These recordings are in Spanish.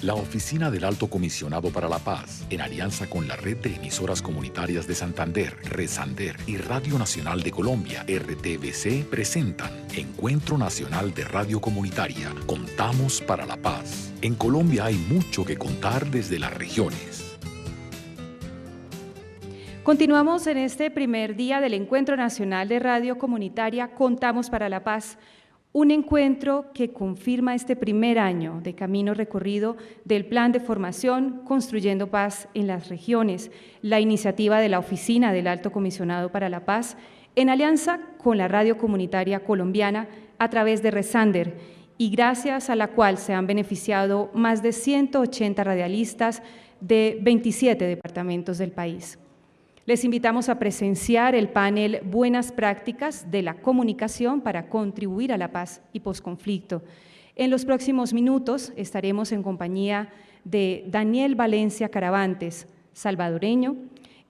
La Oficina del Alto Comisionado para la Paz, en alianza con la Red de Emisoras Comunitarias de Santander, Resander y Radio Nacional de Colombia, RTBC, presentan Encuentro Nacional de Radio Comunitaria. Contamos para la paz. En Colombia hay mucho que contar desde las regiones. Continuamos en este primer día del Encuentro Nacional de Radio Comunitaria Contamos para la Paz, un encuentro que confirma este primer año de camino recorrido del Plan de Formación Construyendo Paz en las Regiones, la iniciativa de la Oficina del Alto Comisionado para la Paz, en alianza con la Radio Comunitaria Colombiana a través de Resander, y gracias a la cual se han beneficiado más de 180 radialistas de 27 departamentos del país. Les invitamos a presenciar el panel Buenas Prácticas de la Comunicación para contribuir a la paz y posconflicto. En los próximos minutos estaremos en compañía de Daniel Valencia Caravantes, salvadoreño,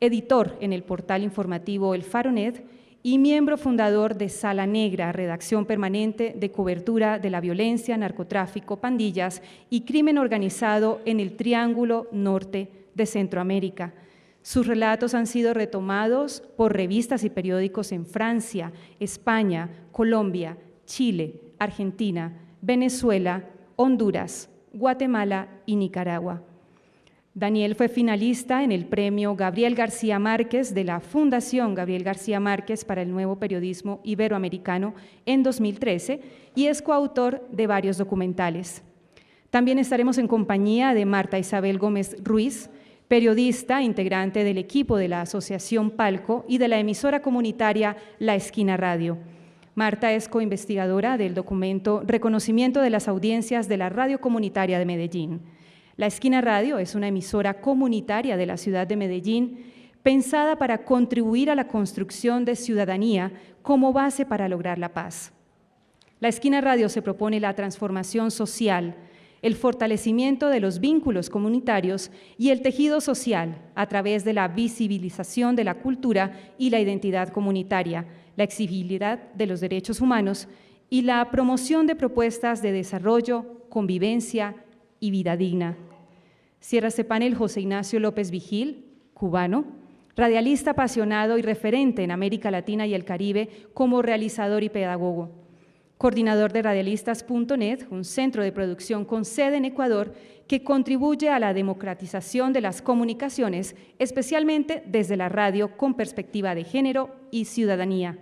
editor en el portal informativo El Faronet y miembro fundador de Sala Negra, redacción permanente de cobertura de la violencia, narcotráfico, pandillas y crimen organizado en el Triángulo Norte de Centroamérica. Sus relatos han sido retomados por revistas y periódicos en Francia, España, Colombia, Chile, Argentina, Venezuela, Honduras, Guatemala y Nicaragua. Daniel fue finalista en el premio Gabriel García Márquez de la Fundación Gabriel García Márquez para el Nuevo Periodismo Iberoamericano en 2013 y es coautor de varios documentales. También estaremos en compañía de Marta Isabel Gómez Ruiz, periodista, integrante del equipo de la Asociación Palco y de la emisora comunitaria La Esquina Radio. Marta es coinvestigadora del documento Reconocimiento de las Audiencias de la Radio Comunitaria de Medellín. La Esquina Radio es una emisora comunitaria de la ciudad de Medellín pensada para contribuir a la construcción de ciudadanía como base para lograr la paz. La Esquina Radio se propone la transformación social, el fortalecimiento de los vínculos comunitarios y el tejido social a través de la visibilización de la cultura y la identidad comunitaria, la exigibilidad de los derechos humanos y la promoción de propuestas de desarrollo, convivencia y vida digna. Cierra este panel José Ignacio López Vigil, cubano, radialista apasionado y referente en América Latina y el Caribe como realizador y pedagogo. Coordinador de Radialistas.net, un centro de producción con sede en Ecuador que contribuye a la democratización de las comunicaciones, especialmente desde la radio con perspectiva de género y ciudadanía.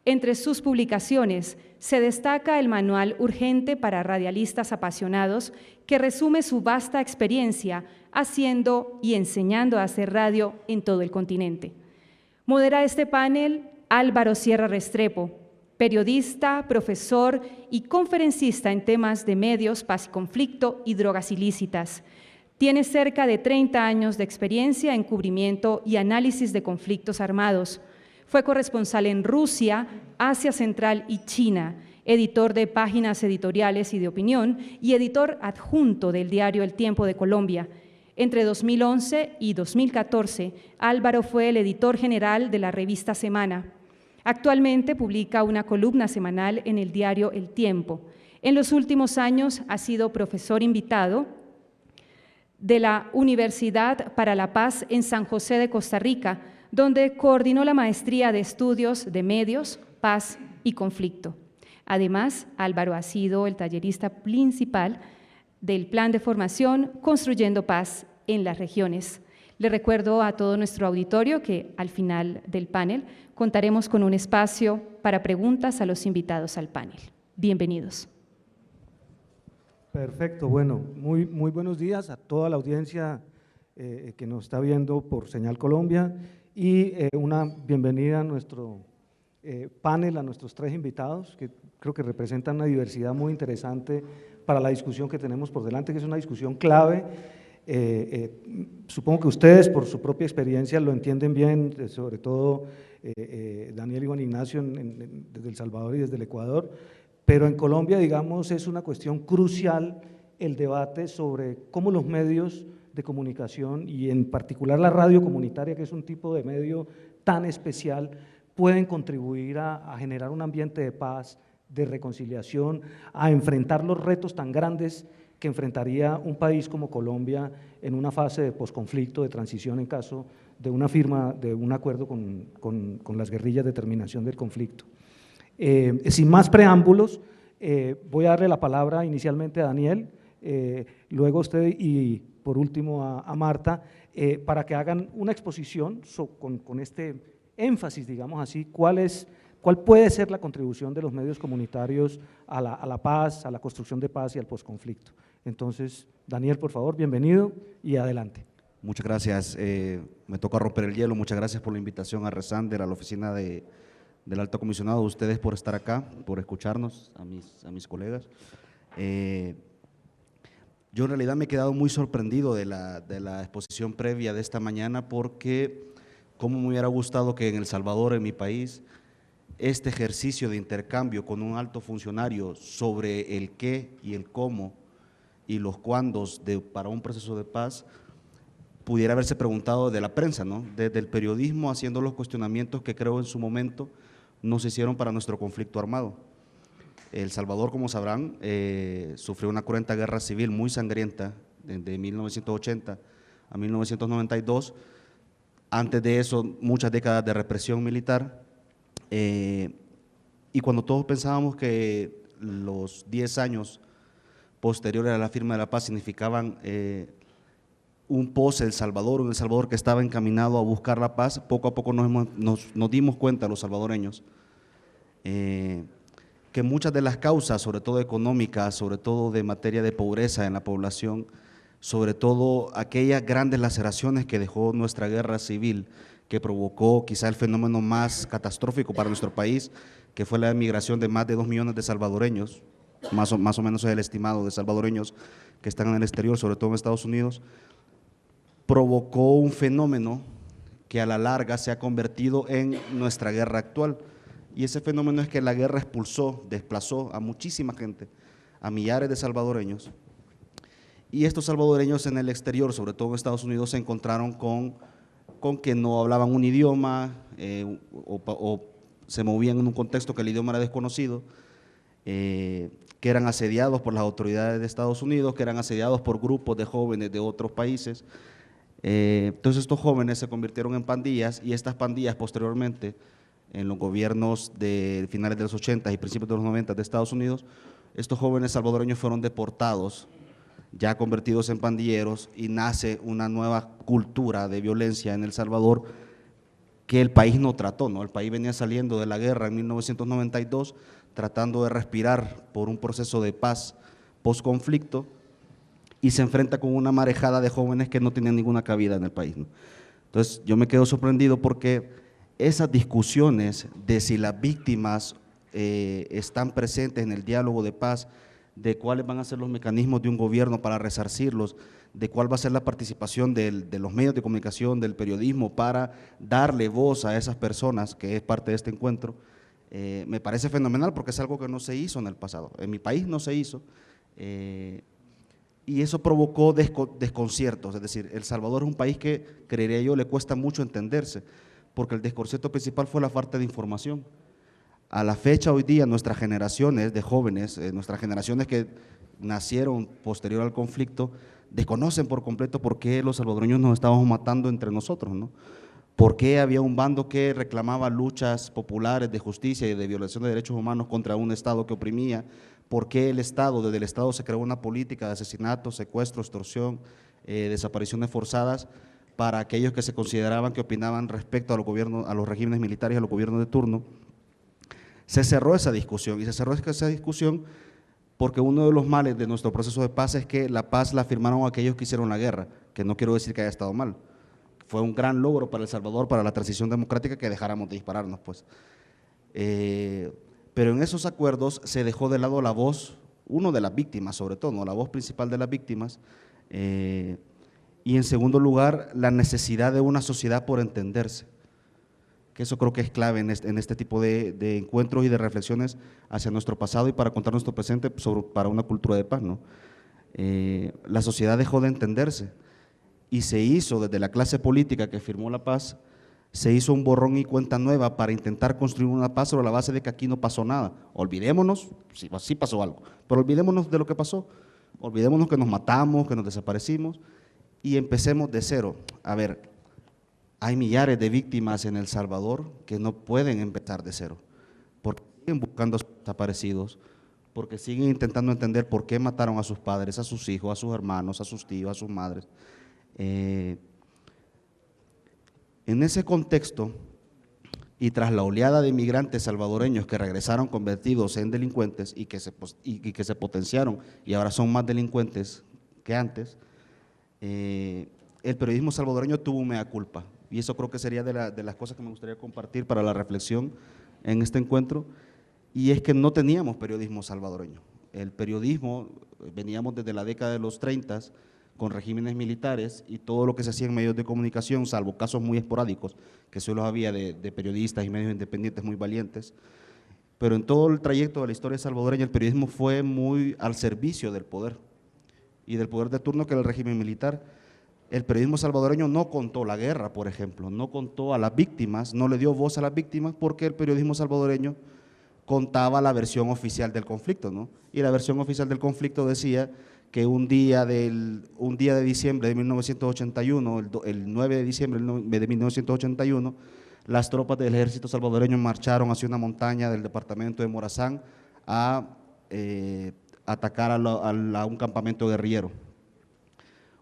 Entre sus publicaciones se destaca el Manual Urgente para Radialistas Apasionados, que resume su vasta experiencia haciendo y enseñando a hacer radio en todo el continente. Modera este panel Álvaro Sierra Restrepo, periodista, profesor y conferencista en temas de medios, paz y conflicto y drogas ilícitas. Tiene cerca de 30 años de experiencia en cubrimiento y análisis de conflictos armados. Fue corresponsal en Rusia, Asia Central y China, editor de páginas editoriales y de opinión y editor adjunto del diario El Tiempo de Colombia. Entre 2011 y 2014, Álvaro fue el editor general de la revista Semana. Actualmente publica una columna semanal en el diario El Tiempo. En los últimos años ha sido profesor invitado de la Universidad para la Paz en San José de Costa Rica, donde coordinó la maestría de estudios de medios, paz y conflicto. Además, Álvaro ha sido el tallerista principal del Plan de Formación Construyendo Paz en las Regiones. Le recuerdo a todo nuestro auditorio que al final del panel contaremos con un espacio para preguntas a los invitados al panel. Bienvenidos. Perfecto, bueno, muy buenos días a toda la audiencia que nos está viendo por Señal Colombia y una bienvenida a nuestro panel, a nuestros tres invitados, que creo que representan una diversidad muy interesante para la discusión que tenemos por delante, que es una discusión clave. Supongo que ustedes por su propia experiencia lo entienden bien, sobre todo Daniel y Juan Ignacio desde El Salvador y desde el Ecuador, pero en Colombia, digamos, es una cuestión crucial el debate sobre cómo los medios de comunicación y en particular la radio comunitaria, que es un tipo de medio tan especial, pueden contribuir a generar un ambiente de paz, de reconciliación, a enfrentar los retos tan grandes que enfrentaría un país como Colombia en una fase de posconflicto, de transición en caso de una firma de un acuerdo con las guerrillas de terminación del conflicto. Sin más preámbulos, voy a darle la palabra inicialmente a Daniel, luego a usted y por último a Marta, para que hagan una exposición con este énfasis, digamos así, cuál puede ser la contribución de los medios comunitarios a la paz, a la construcción de paz y al posconflicto. Entonces, Daniel, por favor, bienvenido y adelante. Muchas gracias, me toca romper el hielo. Muchas gracias por la invitación a Resander, a la oficina del Alto Comisionado, a ustedes por estar acá, por escucharnos, a mis colegas. Yo en realidad me he quedado muy sorprendido de la exposición previa de esta mañana, porque cómo me hubiera gustado que en El Salvador, en mi país, este ejercicio de intercambio con un alto funcionario sobre el qué y el cómo y los cuándos para un proceso de paz pudiera haberse preguntado de la prensa, ¿no? Desde el periodismo, haciendo los cuestionamientos que creo en su momento no se hicieron para nuestro conflicto armado. El Salvador, como sabrán, sufrió una cruenta guerra civil muy sangrienta de 1980 a 1992. Antes de eso, muchas décadas de represión militar. Y cuando todos pensábamos que los 10 años posteriores a la firma de la paz significaban un post-El Salvador, un El Salvador que estaba encaminado a buscar la paz, poco a poco nos dimos cuenta, los salvadoreños, que muchas de las causas, sobre todo económicas, sobre todo de materia de pobreza en la población, sobre todo aquellas grandes laceraciones que dejó nuestra guerra civil, que provocó quizá el fenómeno más catastrófico para nuestro país, que fue la emigración de más de 2 millones de salvadoreños, más o menos es el estimado de salvadoreños que están en el exterior, sobre todo en Estados Unidos, provocó un fenómeno que a la larga se ha convertido en nuestra guerra actual. Y ese fenómeno es que la guerra desplazó a muchísima gente, a millares de salvadoreños, y estos salvadoreños en el exterior, sobre todo en Estados Unidos, se encontraron con que no hablaban un idioma o se movían en un contexto que el idioma era desconocido, que eran asediados por las autoridades de Estados Unidos, que eran asediados por grupos de jóvenes de otros países. Entonces estos jóvenes se convirtieron en pandillas, y estas pandillas posteriormente, en los gobiernos de finales de los 80 y principios de los 90 de Estados Unidos, estos jóvenes salvadoreños fueron deportados, ya convertidos en pandilleros, y nace una nueva cultura de violencia en El Salvador que el país no trató, ¿no? El país venía saliendo de la guerra en 1992, tratando de respirar por un proceso de paz post-conflicto, y se enfrenta con una marejada de jóvenes que no tienen ninguna cabida en el país, ¿no? Entonces yo me quedo sorprendido porque esas discusiones de si las víctimas están presentes en el diálogo de paz, de cuáles van a ser los mecanismos de un gobierno para resarcirlos, de cuál va a ser la participación de los medios de comunicación, del periodismo, para darle voz a esas personas, que es parte de este encuentro, me parece fenomenal, porque es algo que no se hizo en el pasado. En mi país no se hizo, y eso provocó desconciertos. Es decir, El Salvador es un país que, creería yo, le cuesta mucho entenderse, porque el desconcierto principal fue la falta de información. A la fecha, hoy día, nuestras generaciones de jóvenes, nuestras generaciones que nacieron posterior al conflicto, desconocen por completo por qué los salvadoreños nos estábamos matando entre nosotros, ¿no? ¿Por qué había un bando que reclamaba luchas populares de justicia y de violación de derechos humanos contra un Estado que oprimía? ¿Por qué desde el Estado se creó una política de asesinato, secuestro, extorsión, desapariciones forzadas para aquellos que se consideraban que opinaban respecto a los regímenes militares y a los gobiernos de turno? Se cerró esa discusión, y se cerró esa discusión porque uno de los males de nuestro proceso de paz es que la paz la firmaron aquellos que hicieron la guerra, que no quiero decir que haya estado mal. Fue un gran logro para El Salvador, para la transición democrática, que dejáramos de dispararnos, pues. Pero en esos acuerdos se dejó de lado la voz, uno de las víctimas sobre todo, ¿no? La voz principal de las víctimas, y en segundo lugar, la necesidad de una sociedad por entenderse, que eso creo que es clave en este tipo de encuentros y de reflexiones hacia nuestro pasado y para contar nuestro presente para una cultura de paz, ¿no? La sociedad dejó de entenderse, y se hizo desde la clase política que firmó la paz, se hizo un borrón y cuenta nueva para intentar construir una paz sobre la base de que aquí no pasó nada. Olvidémonos, sí pasó algo, pero olvidémonos de lo que pasó, Olvidémonos que nos matamos, que nos desaparecimos y empecemos de cero. A ver, hay millares de víctimas en El Salvador que no pueden empezar de cero, porque siguen buscando a sus desaparecidos, porque siguen intentando entender por qué mataron a sus padres, a sus hijos, a sus hermanos, a sus tíos, a sus madres. En ese contexto, y tras la oleada de inmigrantes salvadoreños que regresaron convertidos en delincuentes y que se potenciaron y ahora son más delincuentes que antes, el periodismo salvadoreño tuvo un mea culpa, y eso creo que sería de las cosas que me gustaría compartir para la reflexión en este encuentro, y es que no teníamos periodismo salvadoreño. El periodismo, veníamos desde la década de los 30 con regímenes militares y todo lo que se hacía en medios de comunicación, salvo casos muy esporádicos, que solo había de periodistas y medios independientes muy valientes, pero en todo el trayecto de la historia salvadoreña el periodismo fue muy al servicio del poder, y del poder de turno que era el régimen militar. El periodismo salvadoreño no contó la guerra, por ejemplo, no contó a las víctimas, no le dio voz a las víctimas, porque el periodismo salvadoreño contaba la versión oficial del conflicto, ¿no? Y la versión oficial del conflicto decía que un día de diciembre de 1981, el 9 de diciembre de 1981, las tropas del ejército salvadoreño marcharon hacia una montaña del departamento de Morazán a atacar a un campamento guerrillero.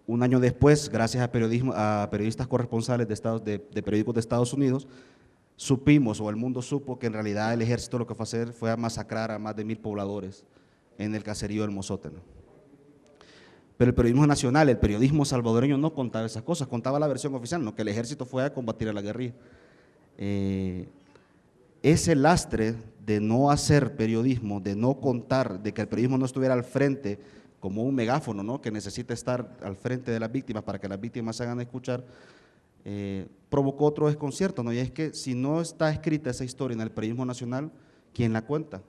Un año después, gracias a periodistas corresponsales de periódicos de Estados Unidos, supimos, o el mundo supo, que en realidad el ejército lo que fue a hacer fue a masacrar a más de 1000 pobladores en el caserío del Mozote, ¿no? Pero el periodismo nacional, el periodismo salvadoreño no contaba esas cosas, contaba la versión oficial, no, que el ejército fue a combatir a la guerrilla. Ese lastre de no hacer periodismo, de no contar, de que el periodismo no estuviera al frente como un megáfono, ¿no?, que necesita estar al frente de las víctimas para que las víctimas se hagan escuchar, provocó otro desconcierto, ¿no? Y es que si no está escrita esa historia en el periodismo nacional, ¿quién la cuenta?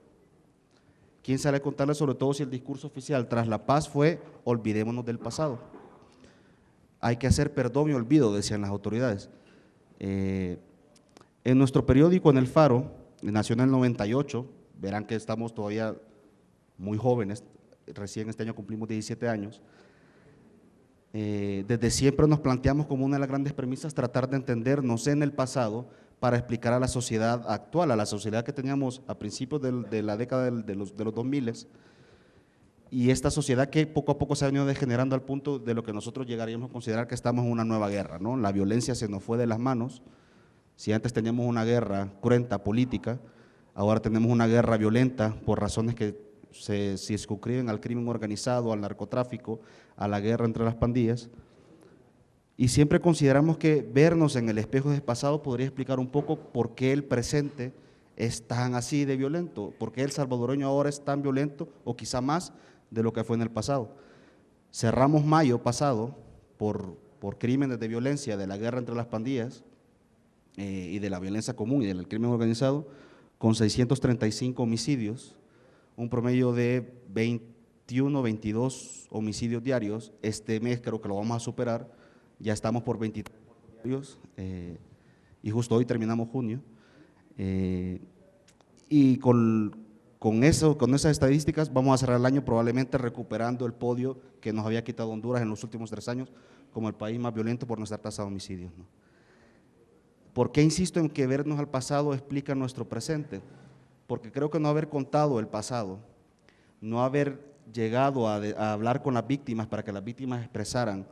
¿Quién sale a contarla? Sobre todo si el discurso oficial tras la paz fue olvidémonos del pasado. Hay que hacer perdón y olvido, decían las autoridades. En nuestro periódico, en El Faro, nació en el 98, verán que estamos todavía muy jóvenes, recién este año cumplimos 17 años. Desde siempre nos planteamos como una de las grandes premisas tratar de entendernos en el pasado para explicar a la sociedad actual, a la sociedad que teníamos a principios de la década de los 2000, y esta sociedad que poco a poco se ha venido degenerando al punto de lo que nosotros llegaríamos a considerar que estamos en una nueva guerra, ¿no? La violencia se nos fue de las manos. Si antes teníamos una guerra cruenta, política, ahora tenemos una guerra violenta por razones que se circunscriben al crimen organizado, al narcotráfico, a la guerra entre las pandillas, y siempre consideramos que vernos en el espejo del pasado podría explicar un poco por qué el presente es tan así de violento, por qué el salvadoreño ahora es tan violento, o quizá más de lo que fue en el pasado. Cerramos mayo pasado por crímenes de violencia de la guerra entre las pandillas y de la violencia común y del crimen organizado, con 635 homicidios, un promedio de 21, 22 homicidios diarios. Este mes creo que lo vamos a superar, ya estamos por 23 diarios, y justo hoy terminamos junio, y con esas estadísticas vamos a cerrar el año probablemente recuperando el podio que nos había quitado Honduras en los últimos 3 años como el país más violento por nuestra tasa de homicidios, ¿no? ¿Por qué insisto en que vernos al pasado explica nuestro presente? Porque creo que no haber contado el pasado, no haber llegado a hablar con las víctimas para que las víctimas expresaran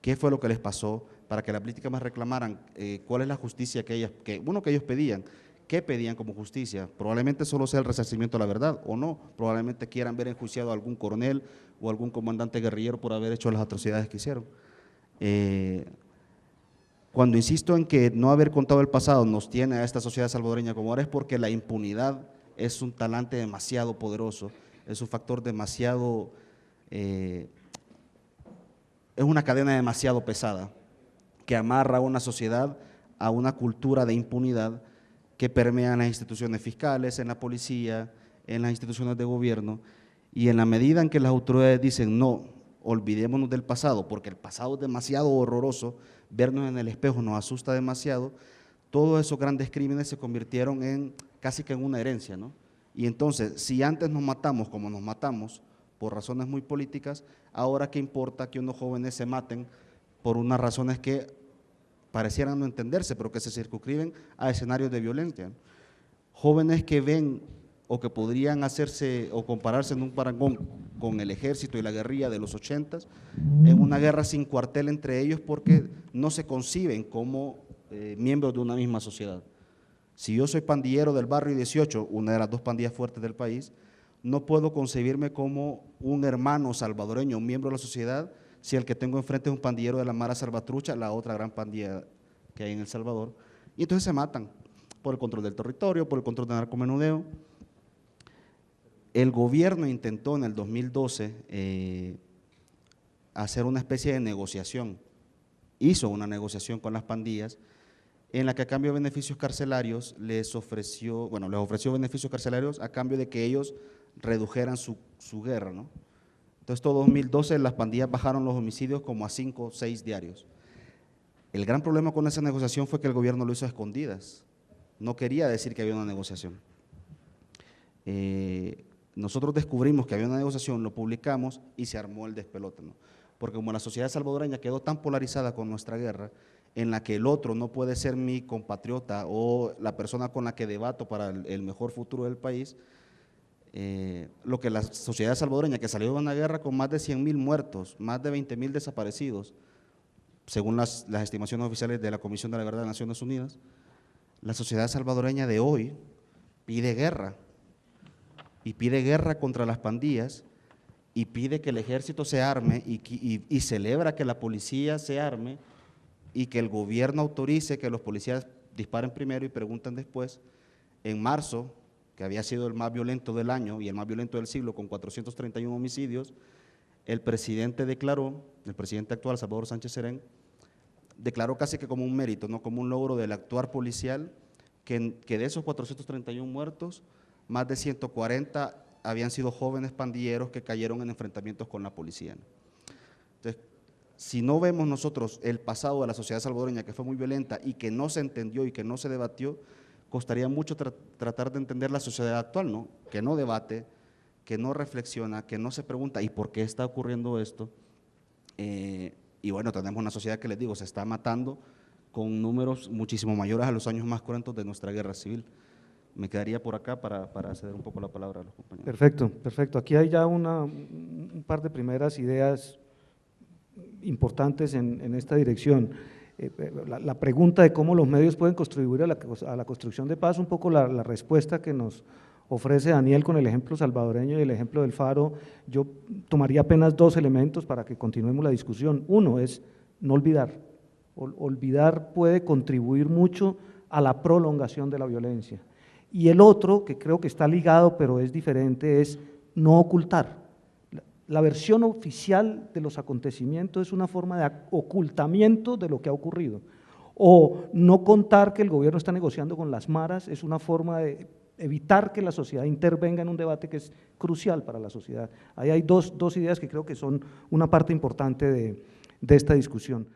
qué fue lo que les pasó, para que las víctimas reclamaran cuál es la justicia que ellos pedían, qué pedían como justicia. Probablemente solo sea el resarcimiento de la verdad, o no, probablemente quieran ver enjuiciado a algún coronel o algún comandante guerrillero por haber hecho las atrocidades que hicieron. Cuando insisto en que no haber contado el pasado nos tiene a esta sociedad salvadoreña como ahora, es porque la impunidad es un talante demasiado poderoso, es un factor demasiado, es una cadena demasiado pesada que amarra a una sociedad a una cultura de impunidad que permea en las instituciones fiscales, en la policía, en las instituciones de gobierno, y en la medida en que las autoridades dicen no, olvidémonos del pasado, porque el pasado es demasiado horroroso, vernos en el espejo nos asusta demasiado, todos esos grandes crímenes se convirtieron casi que en una herencia, ¿no? Y entonces, si antes nos matamos como nos matamos, por razones muy políticas, ahora qué importa que unos jóvenes se maten por unas razones que parecieran no entenderse, pero que se circunscriben a escenarios de violencia. Jóvenes que ven o que podrían hacerse o compararse en un parangón con el ejército y la guerrilla de los 80, en una guerra sin cuartel entre ellos porque no se conciben como miembros de una misma sociedad. Si yo soy pandillero del barrio 18, una de las dos pandillas fuertes del país, no puedo concebirme como un hermano salvadoreño, un miembro de la sociedad, si el que tengo enfrente es un pandillero de la Mara Salvatrucha, la otra gran pandilla que hay en El Salvador, y entonces se matan por el control del territorio, por el control del narcomenudeo. El gobierno intentó en el 2012 hacer una especie de negociación, hizo una negociación con las pandillas, en la que a cambio de beneficios carcelarios les ofreció beneficios carcelarios a cambio de que ellos redujeran su guerra, ¿no? Entonces, todo 2012 las pandillas bajaron los homicidios como a 5 o 6 diarios. El gran problema con esa negociación fue que el gobierno lo hizo a escondidas, no quería decir que había una negociación. Nosotros descubrimos que había una negociación, lo publicamos y se armó el despelote, ¿no? Porque como la sociedad salvadoreña quedó tan polarizada con nuestra guerra, en la que el otro no puede ser mi compatriota o la persona con la que debato para el mejor futuro del país, lo que la sociedad salvadoreña, que salió de una guerra con más de 100.000 muertos, más de 20.000 desaparecidos, según las estimaciones oficiales de la Comisión de la Verdad de Naciones Unidas, la sociedad salvadoreña de hoy pide guerra, y pide guerra contra las pandillas, y pide que el ejército se arme, y celebra que la policía se arme, y que el gobierno autorice que los policías disparen primero y pregunten después. En marzo, que había sido el más violento del año y el más violento del siglo, con 431 homicidios, el presidente actual, Salvador Sánchez Serén, declaró casi que como un mérito, no como un logro del actuar policial, que de esos 431 muertos, más de 140 habían sido jóvenes pandilleros que cayeron en enfrentamientos con la policía. Entonces, si no vemos nosotros el pasado de la sociedad salvadoreña, que fue muy violenta y que no se entendió y que no se debatió, costaría mucho tratar de entender la sociedad actual, ¿no? Que no debate, que no reflexiona, que no se pregunta ¿y por qué está ocurriendo esto? Y bueno, tenemos una sociedad que les digo, se está matando con números muchísimo mayores a los años más cruentos de nuestra guerra civil. Me quedaría por acá para ceder un poco la palabra a los compañeros. Perfecto, perfecto. Aquí hay ya un par de primeras ideas importantes en esta dirección. La pregunta de cómo los medios pueden contribuir a la construcción de paz, un poco la respuesta que nos ofrece Daniel con el ejemplo salvadoreño y el ejemplo del Faro. Yo tomaría apenas 2 elementos para que continuemos la discusión. Uno es no olvidar. Olvidar puede contribuir mucho a la prolongación de la violencia. Y el otro, que creo que está ligado pero es diferente, es no ocultar. La versión oficial de los acontecimientos es una forma de ocultamiento de lo que ha ocurrido. O no contar que el gobierno está negociando con las maras es una forma de evitar que la sociedad intervenga en un debate que es crucial para la sociedad. Ahí hay dos ideas que creo que son una parte importante de esta discusión.